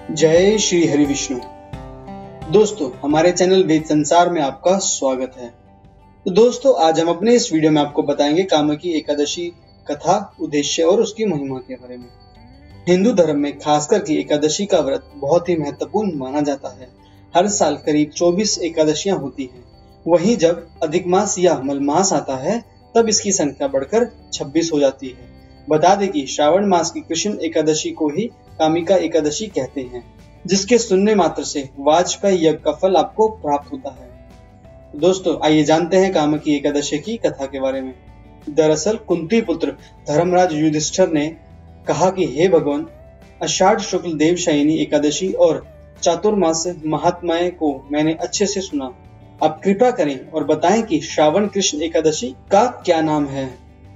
जय श्री हरि विष्णु। दोस्तों, हमारे चैनल वेद संसार में आपका स्वागत है। तो दोस्तों, आज हम अपने इस वीडियो में आपको बताएंगे कामकी एकादशी कथा, उद्देश्य और उसकी महिमा के बारे में। हिंदू धर्म में खासकर की एकादशी का व्रत बहुत ही महत्वपूर्ण माना जाता है। हर साल करीब 24 एकादशियां होती हैं। वहीं जब अधिक मास या मलमास आता है तब इसकी संख्या बढ़कर 26 हो जाती है। बता दें कि श्रावण मास की कृष्ण एकादशी को ही कामिका एकादशी कहते हैं, जिसके सुनने मात्र से वाजपेयी यज्ञ का फल आपको प्राप्त होता है। दोस्तों, आइए जानते हैं कामकी एकादशी की कथा के बारे में। दरअसल कुंती पुत्र धर्मराज युधिष्ठिर ने कहा कि हे भगवान, आषाढ़ शुक्ल देवशयनी एकादशी और चातुर्मास महात्म्य को मैंने अच्छे से सुना। अब कृपा करें और बताएं कि श्रावण कृष्ण एकादशी का क्या नाम है।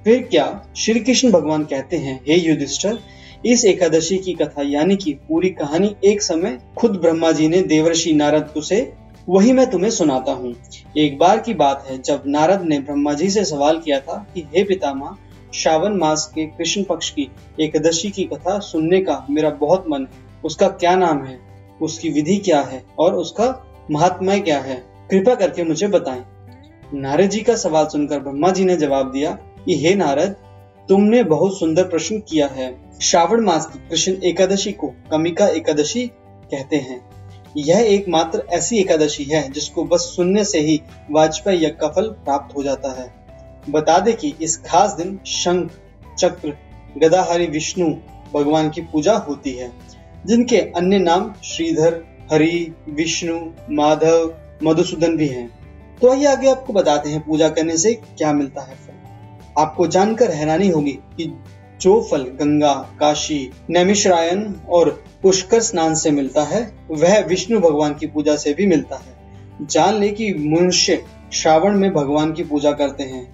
फिर क्या श्री कृष्ण भगवान कहते हैं, हे युधिष्ठिर, इस एकादशी की कथा यानी कि पूरी कहानी एक समय खुद ब्रह्मा जी ने देवर्षि नारद को से वही मैं तुम्हें सुनाता हूँ। एक बार की बात है जब नारद ने ब्रह्मा जी से सवाल किया था कि हे पितामह, श्रावण मास के कृष्ण पक्ष की एकादशी की कथा सुनने का मेरा बहुत मन है। उसका क्या नाम है, उसकी विधि क्या है और उसका महात्म्य क्या है, कृपा करके मुझे बताएं। नारद जी का सवाल सुनकर ब्रह्मा जी ने जवाब दिया कि हे नारद, तुमने बहुत सुंदर प्रश्न किया है। श्रावण मास की कृष्ण एकादशी को कामिका एकादशी कहते हैं। यह एकमात्र ऐसी एकादशी है जिसको बस सुनने से ही वाजपेयी यज्ञ का फल प्राप्त हो जाता है। बता दें कि इस खास दिन शंख, चक्र, गदाधारी विष्णु भगवान की पूजा होती है, जिनके अन्य नाम श्रीधर, हरि, विष्णु, माधव, मधुसूदन भी हैं। तो आइए आगे आपको बताते हैं पूजा करने से क्या मिलता है फल। आपको जानकर हैरानी होगी कि जो फल गंगा, काशी, नैमिषारण्य और पुष्कर स्नान से मिलता है, वह विष्णु भगवान की पूजा से भी मिलता है। जान ले कि मनुष्य श्रावण में भगवान की पूजा करते हैं,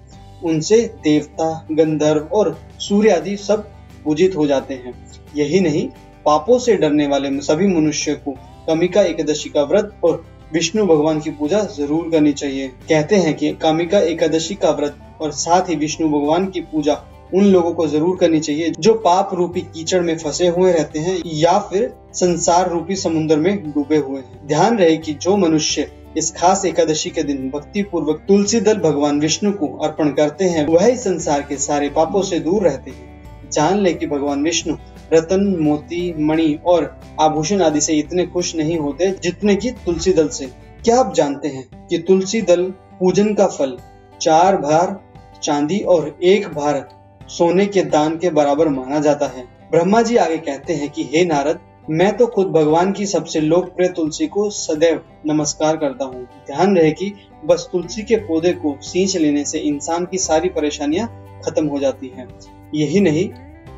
उनसे देवता, गंधर्व और सूर्य आदि सब पूजित हो जाते हैं। यही नहीं, पापों से डरने वाले सभी मनुष्य को कामिका एकादशी का व्रत और विष्णु भगवान की पूजा जरूर करनी चाहिए। कहते हैं कि कामिका एकादशी का व्रत और साथ ही विष्णु भगवान की पूजा उन लोगों को जरूर करनी चाहिए जो पाप रूपी कीचड़ में फंसे हुए रहते हैं या फिर संसार रूपी समुद्र में डूबे हुए हैं। ध्यान रहे कि जो मनुष्य इस खास एकादशी के दिन भक्ति पूर्वक तुलसी दल भगवान विष्णु को अर्पण करते हैं, वह इस संसार के सारे पापों से दूर रहते हैं। जान ले कि भगवान विष्णु रतन, मोती, मणि और आभूषण आदि से इतने खुश नहीं होते जितने कि तुलसी दल से। क्या आप जानते हैं कि तुलसी दल पूजन का फल 4 भार चांदी और 1 भार सोने के दान के बराबर माना जाता है। ब्रह्मा जी आगे कहते हैं कि हे नारद, मैं तो खुद भगवान की सबसे लोकप्रिय तुलसी को सदैव नमस्कार करता हूँ। ध्यान रहे कि बस तुलसी के पौधे को सींच लेने से इंसान की सारी परेशानियां खत्म हो जाती हैं। यही नहीं,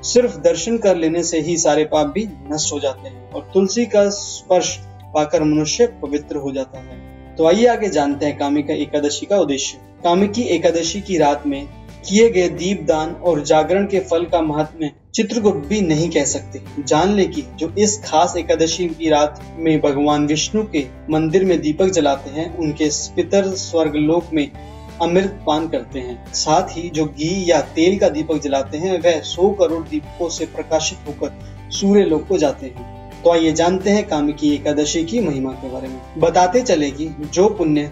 सिर्फ दर्शन कर लेने से ही सारे पाप भी नष्ट हो जाते हैं और तुलसी का स्पर्श पाकर मनुष्य पवित्र हो जाता है। तो आइए आगे जानते हैं कामिका एकादशी का उद्देश्य। कामिकी एकादशी की रात में किए गए दीप दान और जागरण के फल का महात्म्य चित्रगुप्त भी नहीं कह सकते। जान ले कि जो इस खास एकादशी की रात में भगवान विष्णु के मंदिर में दीपक जलाते हैं, उनके पितर स्वर्गलोक में अमृत पान करते हैं। साथ ही जो घी या तेल का दीपक जलाते हैं, वह 100 करोड़ दीपकों से प्रकाशित होकर सूर्य लोक को जाते हैं। तो आइए जानते हैं कामिकी एकादशी की महिमा के बारे में। बताते चले कि जो पुण्य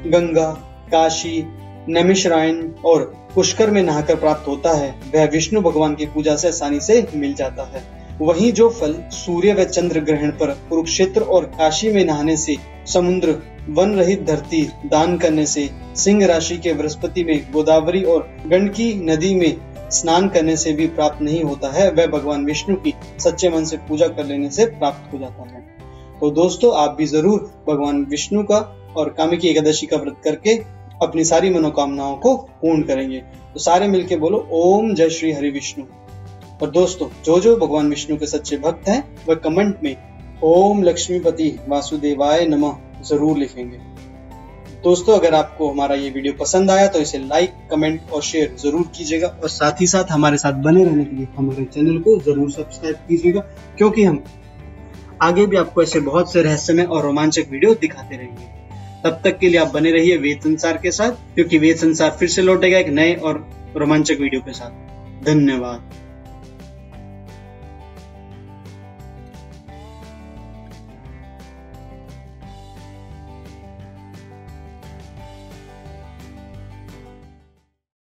गंगा, काशी, नैमिषारण्य और पुष्कर में नहाकर प्राप्त होता है, वह विष्णु भगवान की पूजा से आसानी से मिल जाता है। वहीं जो फल सूर्य व चंद्र ग्रहण पर कुरुक्षेत्र और काशी में नहाने से, समुद्र, वन रहित धरती दान करने से, सिंह राशि के बृहस्पति में, गोदावरी और गंडकी नदी में स्नान करने से भी प्राप्त नहीं होता है, वह भगवान विष्णु की सच्चे मन से पूजा कर लेने से प्राप्त हो जाता है। तो दोस्तों, आप भी जरूर भगवान विष्णु का और कामिकी एकादशी का व्रत करके अपनी सारी मनोकामनाओं को पूर्ण करेंगे। तो सारे मिलके बोलो ओम जय श्री हरि विष्णु। और दोस्तों, जो भगवान विष्णु के सच्चे भक्त हैं, वह कमेंट में ओम लक्ष्मीपति वासुदेवाय नमः जरूर लिखेंगे। दोस्तों, अगर आपको हमारा ये वीडियो पसंद आया तो इसे लाइक, कमेंट और शेयर जरूर कीजिएगा और साथ ही साथ हमारे साथ बने रहने के लिए हमारे चैनल को जरूर सब्सक्राइब कीजिएगा, क्योंकि हम आगे भी आपको ऐसे बहुत से रहस्यमय और रोमांचक वीडियो दिखाते रहेंगे। तब तक के लिए आप बने रहिए वेद संसार के साथ, क्योंकि वेद संसार फिर से लौटेगा एक नए और रोमांचक वीडियो के साथ। धन्यवाद।